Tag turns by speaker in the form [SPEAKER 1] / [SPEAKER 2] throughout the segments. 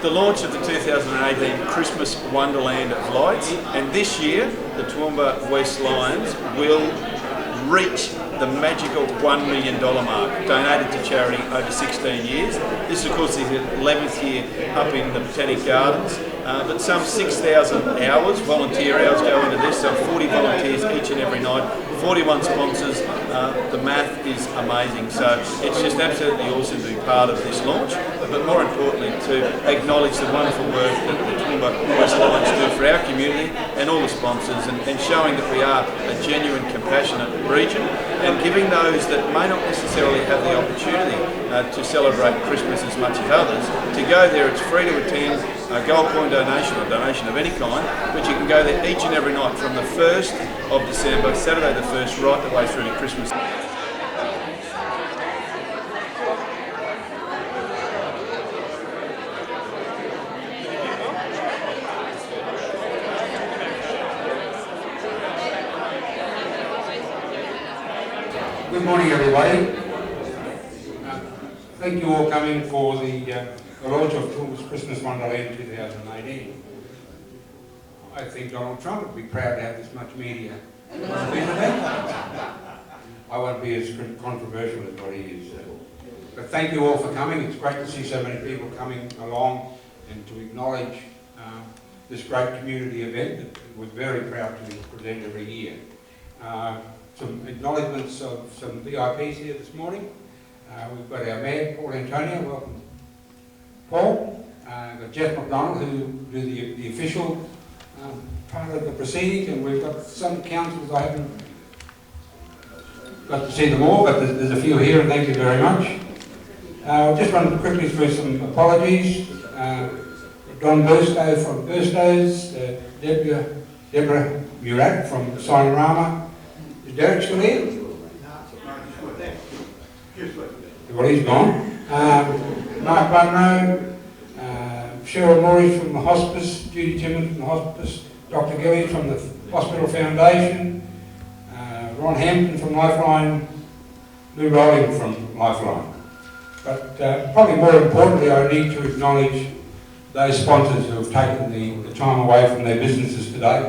[SPEAKER 1] the launch of the 2018 Christmas Wonderland of Lights, and this year the Toowoomba West Lions will reach the magical $1 million mark, donated to charity over 16 years. This of course is the 11th year up in the Botanic Gardens, but some 6,000 hours, volunteer hours go into this, some 40 volunteers each and every night, 41 sponsors. The math is amazing, so it's just absolutely awesome to be part of this launch, but more importantly to acknowledge the wonderful work that the Toowoomba West Lions do for our community and all the sponsors, and showing that we are a genuine, compassionate region, and giving those that may not necessarily have the opportunity to celebrate Christmas as much as others, to go there. It's free to attend, a gold coin donation or donation of any kind, but you can go there each and every night from the 1st of December, Saturday the 1st, right the way through to Christmas.
[SPEAKER 2] Good morning, everybody. Thank you all coming for the launch of Toowoomba's Christmas Wonderland 2018. I think Donald Trump would be proud to have this much media. I won't be as controversial as what he is. But thank you all for coming. It's great to see so many people coming along and to acknowledge this great community event that we're very proud to present every year. Some acknowledgements of some VIPs here this morning. We've got our Mayor, Paul Antonio. Welcome, Paul. We've got Jeff McDonald, who do the official part of the proceedings, and we've got some councillors. I haven't got to see them all, but there's a few here, and thank you very much. I'll just run quickly through some apologies. Don Burstow from Burstow's, Deborah Murat from Sinorama. Is Derek still here? Well, he's gone. Mark Bunro, Cheryl Morris from the hospice, Judy Timmins from the hospice, Dr. Gilly from the Hospital Foundation, Ron Hampton from Lifeline, Lou Rowling from Lifeline. But probably more importantly, I need to acknowledge those sponsors who have taken the time away from their businesses today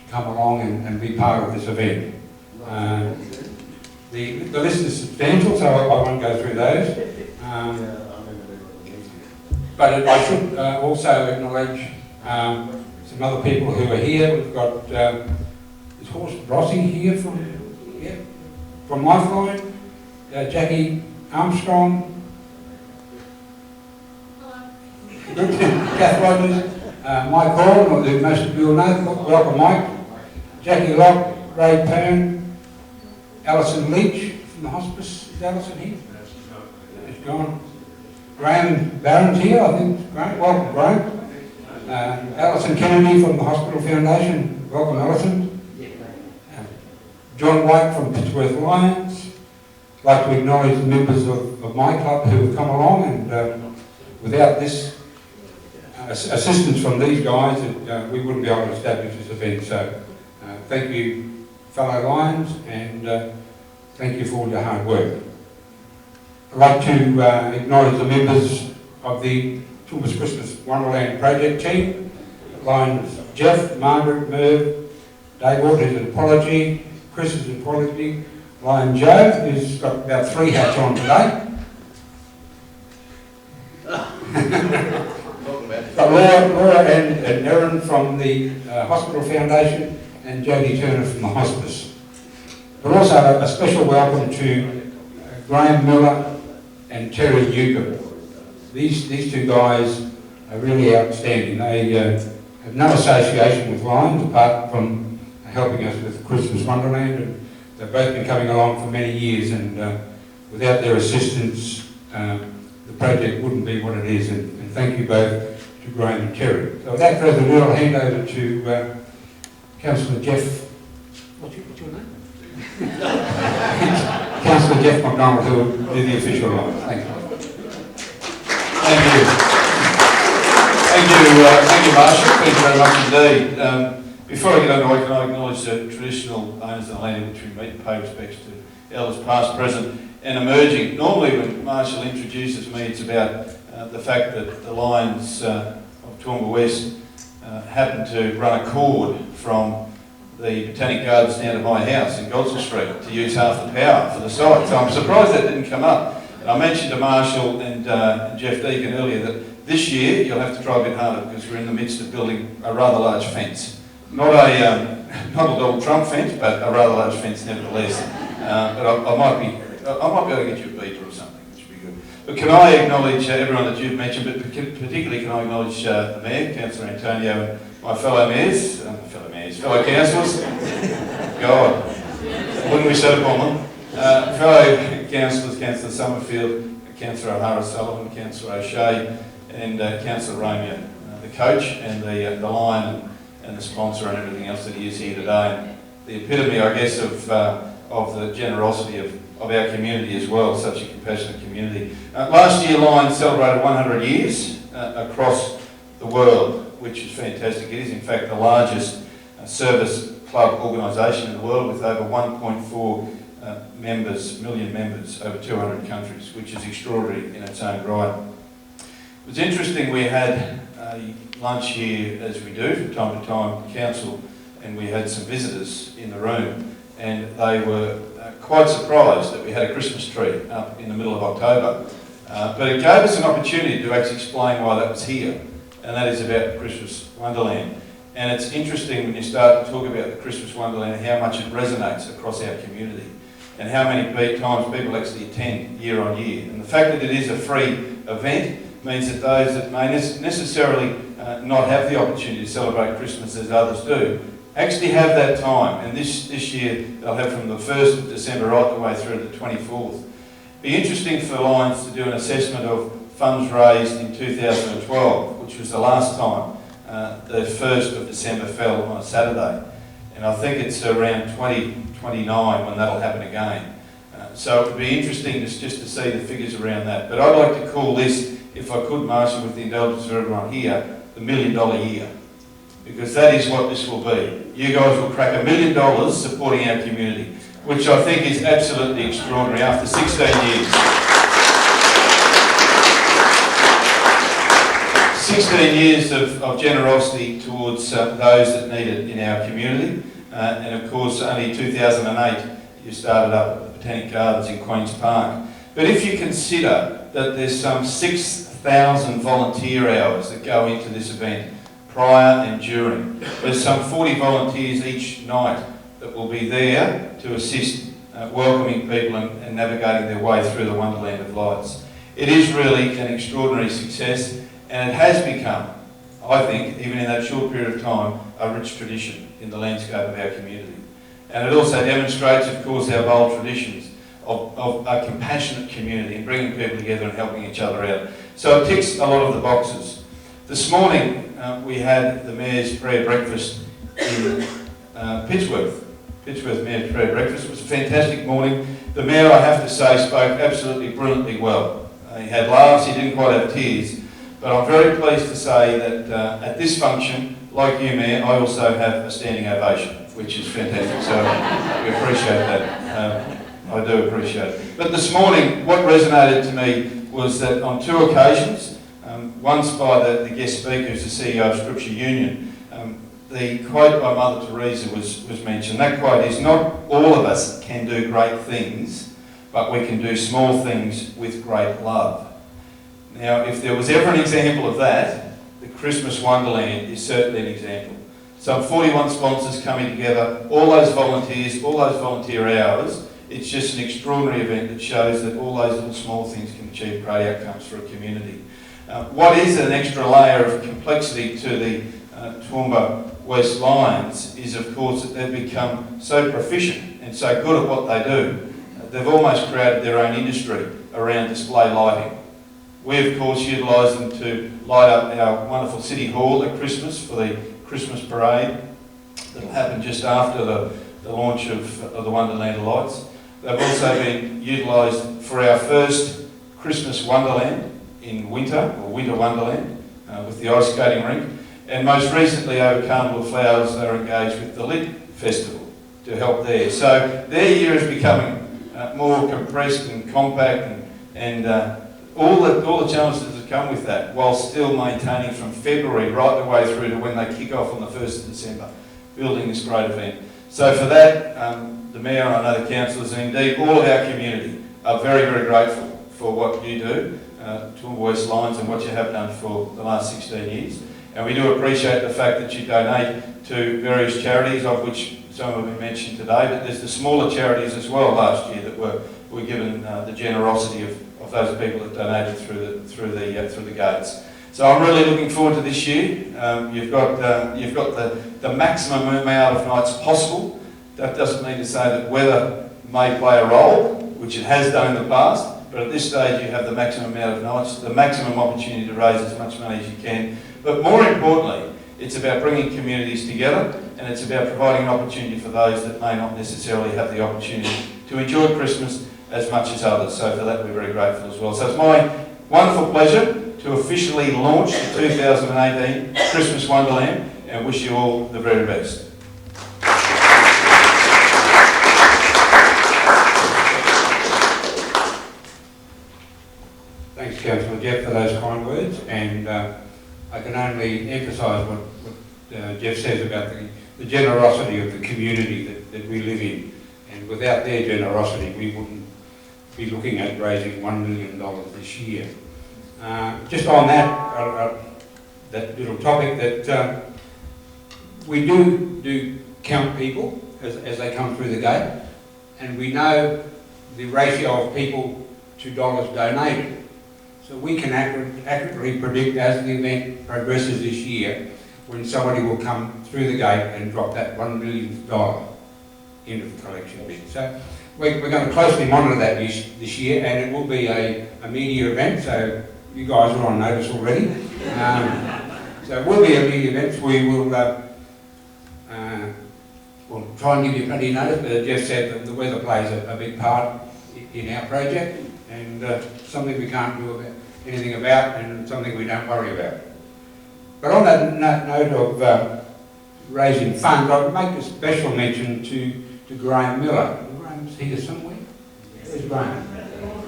[SPEAKER 2] to come along and be part of this event. The list is substantial, so I won't go through those. But I should also acknowledge some other people who are here. We've got is Horst Rossi here from Lifeline, Jackie Armstrong, Kath Rogers, Mike Hall, who most of you will know. Welcome, Mike. Jackie Locke, Ray Pern, Alison Leach from the hospice. Is Alison here? She's gone. Graham Barron's here, I think. Graham. Welcome, Graham. Alison Kennedy from the Hospital Foundation. Welcome, Alison. John White from Pittsworth Lions. I'd like to acknowledge the members of my club who have come along, and without this assistance from these guys, we wouldn't be able to establish this event. So thank you, fellow Lions, and thank you for all your hard work. I'd like to acknowledge the members of the Toowoomba's Christmas Wonderland project team. Lions Jeff, Margaret, Merv, Dave Ward, who's an apology, Chris is an apology, Lion Joe, who's got about 3 hats on today. Got Laura and Erin from the Hospital Foundation, and Jodie Turner from the hospice. But also a special welcome to Graham Miller and Terry Newcomb. These two guys are really outstanding. They have no association with Lions apart from helping us with Christmas Wonderland, and they've both been coming along for many years, and without their assistance the project wouldn't be what it is, and thank you both to Graham and Terry. So without further ado, I'll hand over to Councillor Jeff, what's your name? Councillor Jeff McDonald, who will do the official line. Thank you.
[SPEAKER 3] Thank you, Marshall. Thank you very much indeed. Before I get underway, can I acknowledge the traditional owners of the land in which we meet and pay respects to elders past, present and emerging. Normally when Marshall introduces me, it's about the fact that the Lions Toowoomba West happened to run a cord from the Botanic Gardens down to my house in Godsall Street to use half the power for the site. So I'm surprised that didn't come up. And I mentioned to Marshall and Jeff Deacon earlier that this year you'll have to try a bit harder because we're in the midst of building a rather large fence. Not a Donald Trump fence, but a rather large fence nevertheless. But I might be able to get you a beater or something, which would be good. But can I acknowledge everyone that you've mentioned, but particularly can I acknowledge the Mayor, Councillor Antonio, and my fellow mayors, fellow councillors. God, wouldn't wish that upon them. Fellow councillors, Councillor Summerfield, Councillor O'Hara-Sullivan, Councillor O'Shea, and Councillor Romeo, the coach and the lion and the sponsor and everything else that he is here today. And the epitome, I guess, of the generosity of our community as well, such a compassionate community. Last year, Lions celebrated 100 years across the world, which is fantastic. It is, in fact, the largest service club organisation in the world with over 1.4 million members, over 200 countries, which is extraordinary in its own right. It was interesting, we had a lunch here, as we do from time to time, council, and we had some visitors in the room, and they were quite surprised that we had a Christmas tree up in the middle of October. But it gave us an opportunity to actually explain why that was here, and that is about Christmas Wonderland. And it's interesting when you start to talk about the Christmas Wonderland, how much it resonates across our community, and how many times people actually attend year on year. And the fact that it is a free event means that those that may necessarily not have the opportunity to celebrate Christmas as others do, actually have that time. And this year they'll have from the 1st of December right the way through to the 24th. Be interesting for Lions to do an assessment of funds raised in 2012, which was the last time the 1st of December fell on a Saturday. And I think it's around 2029 when that'll happen again. So it would be interesting just to see the figures around that. But I'd like to call this, if I could, Marshall, with the indulgence of everyone here, the $1 million year. Because that is what this will be. You guys will crack $1 million supporting our community, which I think is absolutely extraordinary after 16 years. 16 years of generosity towards those that need it in our community. And of course, only 2008, you started up at the Botanic Gardens in Queen's Park. But if you consider that there's some 6,000 volunteer hours that go into this event, prior and during. There's some 40 volunteers each night that will be there to assist welcoming people and navigating their way through the Wonderland of Lights. It is really an extraordinary success, and it has become, I think, even in that short period of time, a rich tradition in the landscape of our community. And it also demonstrates, of course, our bold traditions of a compassionate community and bringing people together and helping each other out. So it ticks a lot of the boxes. This morning, we had the Mayor's prayer breakfast in Pittsworth. Pittsworth Mayor's prayer breakfast. It was a fantastic morning. The Mayor, I have to say, spoke absolutely brilliantly well. He had laughs, he didn't quite have tears, but I'm very pleased to say that at this function, like you, Mayor, I also have a standing ovation, which is fantastic, so we appreciate that. I do appreciate it. But this morning, what resonated to me was that on 2 occasions, once by the guest speaker, who's the CEO of Scripture Union, the quote by Mother Teresa was mentioned. That quote is, "Not all of us can do great things, but we can do small things with great love." Now, if there was ever an example of that, the Christmas Wonderland is certainly an example. Some 41 sponsors coming together, all those volunteers, all those volunteer hours. It's just an extraordinary event that shows that all those little small things can achieve great outcomes for a community. What is an extra layer of complexity to the Toowoomba West Lions is, of course, that they've become so proficient and so good at what they do. They've almost created their own industry around display lighting. We, of course, utilise them to light up our wonderful City Hall at Christmas for the Christmas parade that'll happen just after the launch of the Wonderland lights. They've also been utilised for our first Christmas Wonderland in winter, or Winter Wonderland, with the ice skating rink. And most recently, over Carnival of Flowers, they're engaged with the Lit Festival to help there. So their year is becoming more compressed and compact, and all the challenges that that come with that, while still maintaining from February right the way through to when they kick off on the 1st of December, building this great event. So for that, the Mayor and I know the councillors and indeed all of our community are very, very grateful for what you do, Toowoomba West Lions, and what you have done for the last 16 years. And we do appreciate the fact that you donate to various charities, of which some have been mentioned today, but there's the smaller charities as well last year that were given the generosity of those people that donated through the gates. So I'm really looking forward to this year. You've got the maximum amount of nights possible. That doesn't mean to say that weather may play a role, which it has done in the past, but at this stage you have the maximum amount of nights, the maximum opportunity to raise as much money as you can. But more importantly, it's about bringing communities together, and it's about providing an opportunity for those that may not necessarily have the opportunity to enjoy Christmas as much as others. So for that we're very grateful as well. So it's my wonderful pleasure to officially launch the 2018 Christmas Wonderland and wish you all the very best.
[SPEAKER 2] Thanks, Councillor Jeff, for those kind words, and I can only emphasise what Jeff says about the generosity of the community that we live in, and without their generosity we wouldn't be looking at raising $1 million this year. Just on that little topic, that we do count people as they come through the gate, and we know the ratio of people to dollars donated. So we can accurately predict as the event progresses this year when somebody will come through the gate and drop that $1 million into the collection bin. So we're going to closely monitor that this year, and it will be a media event, so you guys are on notice already. So it will be a media event. We will we'll try and give you plenty of notice, but as Jeff said, that the weather plays a big part in our project, and something we can't do anything about, and something we don't worry about. But on that note of raising funds, I'd make a special mention to Graham Miller. Graham's here somewhere. Where's Graham?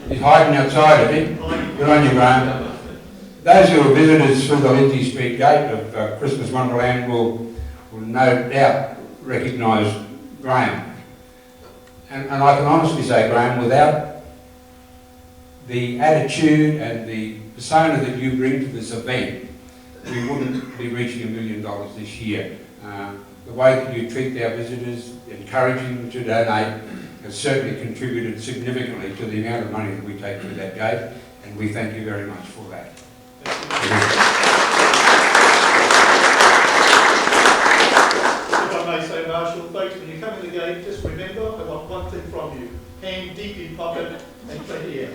[SPEAKER 2] He's hiding outside, I think. Good on you, Graham. Those who are visitors through the Lindsay Street gate of Christmas Wonderland will no doubt recognise Graham. And I can honestly say, Graham, without the attitude and the persona that you bring to this event, we wouldn't be reaching $1 million this year. The way that you treat our visitors, encouraging them to donate, has certainly contributed significantly to the amount of money that we take through that gate, and we thank you very much for that.
[SPEAKER 4] If I may say, Marshall, folks, when you come in the gate, just remember, I want one thing from you. Hand deep in pocket and plenty out.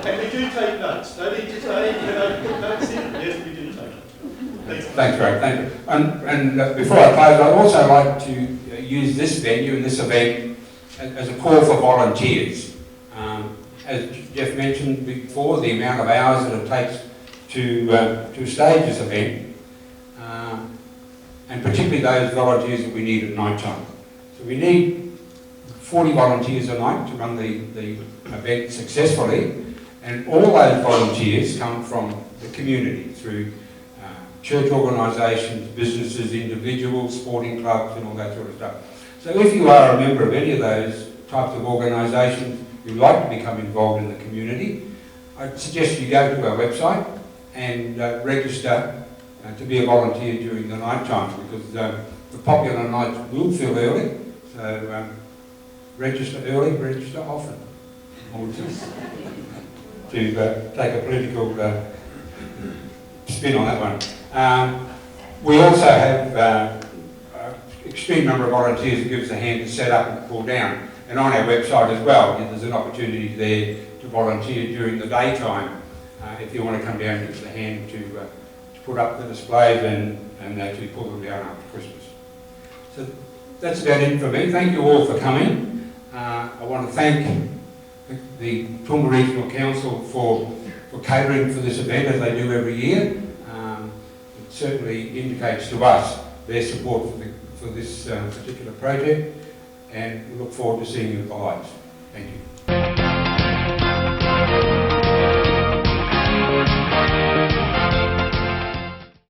[SPEAKER 4] And we do take notes. No need to say, put notes in. Yes, we do take notes.
[SPEAKER 2] Thanks, Greg. Thank you. And before I close, I'd also like to use this venue and this event as a call for volunteers. As Jeff mentioned before, the amount of hours that it takes to stage this event, and particularly those volunteers that we need at night time. So we need 40 volunteers a night to run the event successfully, and all those volunteers come from the community through church organisations, businesses, individuals, sporting clubs and all that sort of stuff. So if you are a member of any of those types of organisations who'd like to become involved in the community, I'd suggest you go to our website and register to be a volunteer during the night times, because the popular nights will fill early, so register early, register often. To take a political spin on that one. We also have an extreme number of volunteers who give us a hand to set up and pull down. And on our website as well, there's an opportunity there to volunteer during the daytime if you want to come down and give us a hand to put up the displays and actually pull them down after Christmas. So that's about it for me. Thank you all for coming. I want to thank the Toowoomba Regional Council for catering for this event as they do every year. It certainly indicates to us their support for this particular project, and we look forward to seeing you at the lights. Thank you.